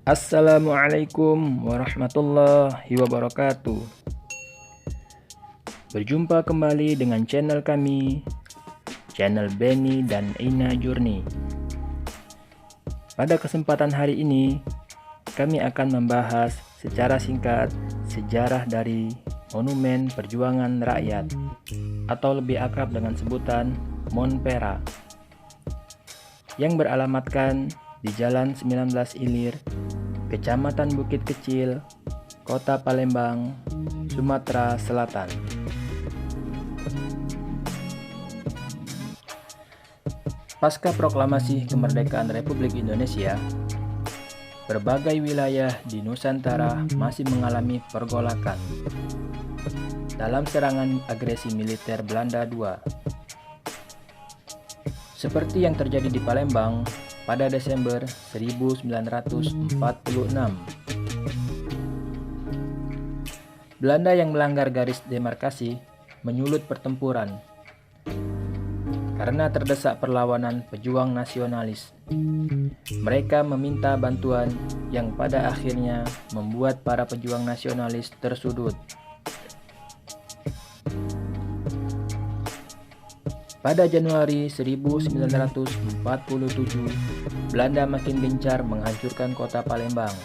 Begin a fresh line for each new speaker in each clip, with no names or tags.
Assalamualaikum warahmatullahi wabarakatuh. Berjumpa kembali dengan channel kami, channel Benny dan Ina Journey. Pada kesempatan hari ini, kami akan membahas secara singkat sejarah dari Monumen Perjuangan Rakyat atau lebih akrab dengan sebutan Monpera yang beralamatkan di Jalan 19 Ilir, Kecamatan Bukit Kecil, Kota Palembang, Sumatera Selatan. Pasca proklamasi kemerdekaan Republik Indonesia, berbagai wilayah di Nusantara masih mengalami pergolakan dalam serangan agresi militer Belanda II. Seperti yang terjadi di Palembang pada Desember 1946. Belanda yang melanggar garis demarkasi menyulut pertempuran karena terdesak perlawanan pejuang nasionalis. Mereka meminta bantuan yang pada akhirnya membuat para pejuang nasionalis tersudut. Pada Januari 1947, Belanda makin gencar menghancurkan kota Palembang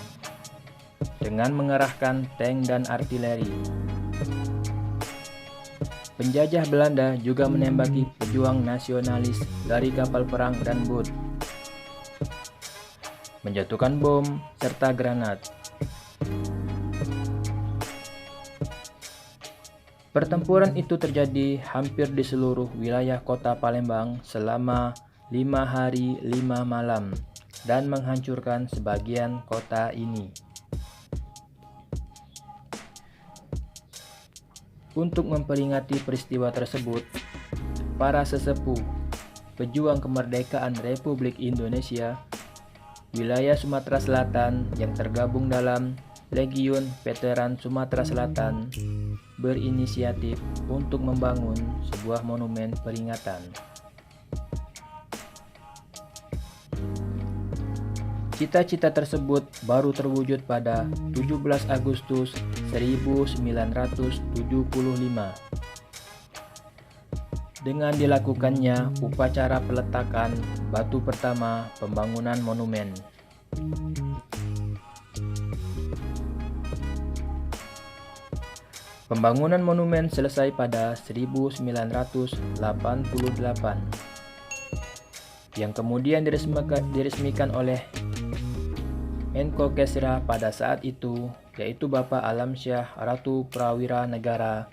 dengan mengerahkan tank dan artileri. Penjajah Belanda juga menembaki pejuang nasionalis dari kapal perang dan bot, menjatuhkan bom serta granat. Pertempuran itu terjadi hampir di seluruh wilayah kota Palembang selama 5 hari 5 malam dan menghancurkan sebagian kota ini. Untuk memperingati peristiwa tersebut, para sesepuh pejuang kemerdekaan Republik Indonesia wilayah Sumatera Selatan yang tergabung dalam Legiun Veteran Sumatera Selatan berinisiatif untuk membangun sebuah monumen peringatan. Cita-cita tersebut baru terwujud pada 17 Agustus 1975 dengan dilakukannya upacara peletakan batu pertama pembangunan monumen. Pembangunan monumen selesai pada 1988 yang kemudian diresmikan oleh Menko Kesra pada saat itu, yaitu Bapak Alamsyah Ratu Prawira Negara,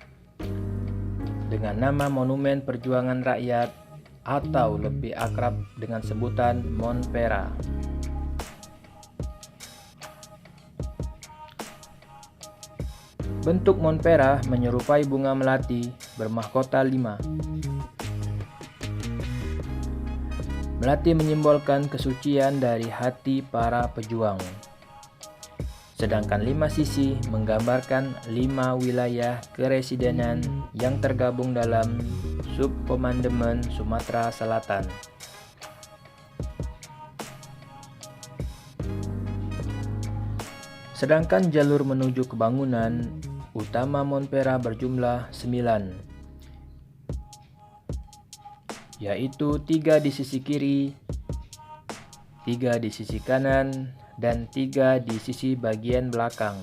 dengan nama Monumen Perjuangan Rakyat atau lebih akrab dengan sebutan Monpera. Bentuk Monpera menyerupai bunga melati bermahkota 5. Melati menyimbolkan kesucian dari hati para pejuang. Sedangkan 5 sisi menggambarkan 5 wilayah keresidenan yang tergabung dalam Subkomandemen Sumatera Selatan. Sedangkan jalur menuju ke bangunan utama Monpera berjumlah 9, yaitu 3 di sisi kiri, 3 di sisi kanan, dan 3 di sisi bagian belakang.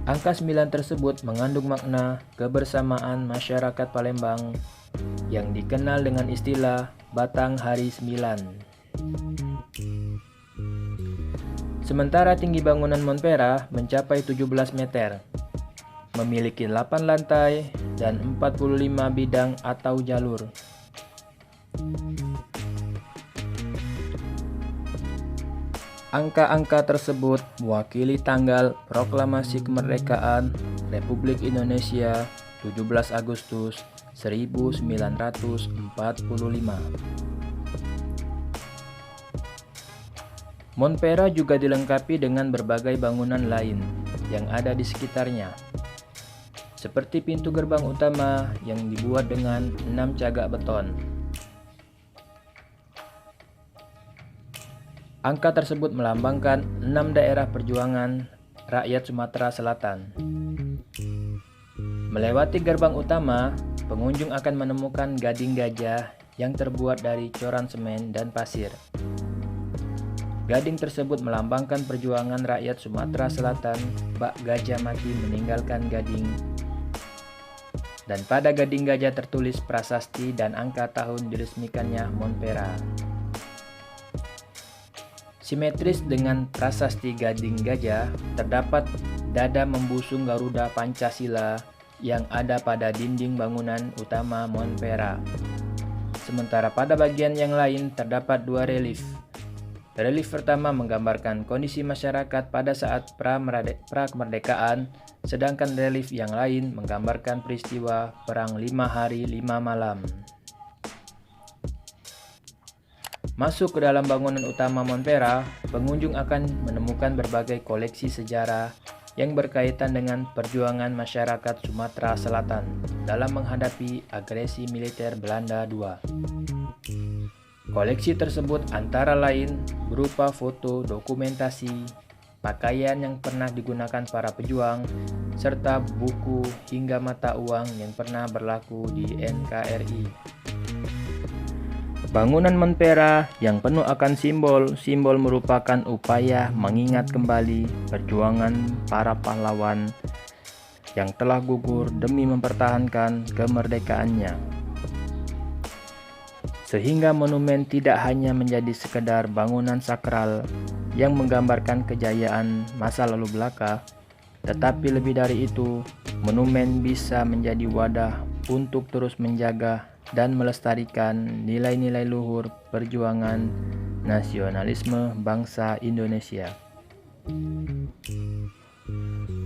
Angka 9 tersebut mengandung makna kebersamaan masyarakat Palembang yang dikenal dengan istilah Batang Hari 9. Sementara tinggi bangunan Monpera mencapai 17 meter, memiliki 8 lantai dan 45 bidang atau jalur. Angka-angka tersebut mewakili tanggal proklamasi kemerdekaan Republik Indonesia 17 Agustus 1945. Monpera juga dilengkapi dengan berbagai bangunan lain yang ada di sekitarnya, seperti pintu gerbang utama yang dibuat dengan 6 cagak beton. Angka tersebut melambangkan 6 daerah perjuangan rakyat Sumatera Selatan. Melewati gerbang utama, pengunjung akan menemukan gading gajah yang terbuat dari coran semen dan pasir. Gading tersebut melambangkan perjuangan rakyat Sumatera Selatan bak gajah mati meninggalkan gading. Dan pada gading gajah tertulis prasasti dan angka tahun diresmikannya Monpera. Simetris dengan prasasti gading gajah, terdapat dada membusung Garuda Pancasila yang ada pada dinding bangunan utama Monpera. Sementara pada bagian yang lain terdapat 2 relief. Relief pertama menggambarkan kondisi masyarakat pada saat pra-kemerdekaan, sedangkan relief yang lain menggambarkan peristiwa Perang 5 Hari 5 Malam. Masuk ke dalam bangunan utama Monpera, pengunjung akan menemukan berbagai koleksi sejarah yang berkaitan dengan perjuangan masyarakat Sumatera Selatan dalam menghadapi agresi militer Belanda II. Koleksi tersebut antara lain berupa foto, dokumentasi, pakaian yang pernah digunakan para pejuang, serta buku hingga mata uang yang pernah berlaku di NKRI. Bangunan Monpera yang penuh akan simbol-simbol merupakan upaya mengingat kembali perjuangan para pahlawan yang telah gugur demi mempertahankan kemerdekaannya. Sehingga monumen tidak hanya menjadi sekedar bangunan sakral yang menggambarkan kejayaan masa lalu belaka, tetapi lebih dari itu, monumen bisa menjadi wadah untuk terus menjaga dan melestarikan nilai-nilai luhur perjuangan nasionalisme bangsa Indonesia.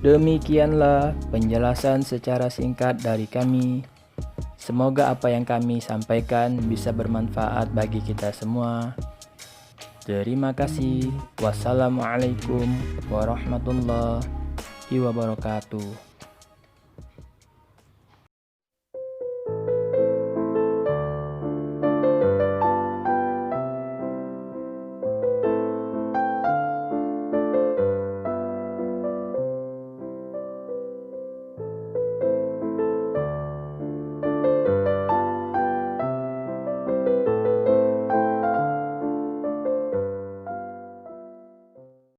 Demikianlah penjelasan secara singkat dari kami. Semoga apa yang kami sampaikan bisa bermanfaat bagi kita semua. Terima kasih. Wassalamualaikum warahmatullahi wabarakatuh.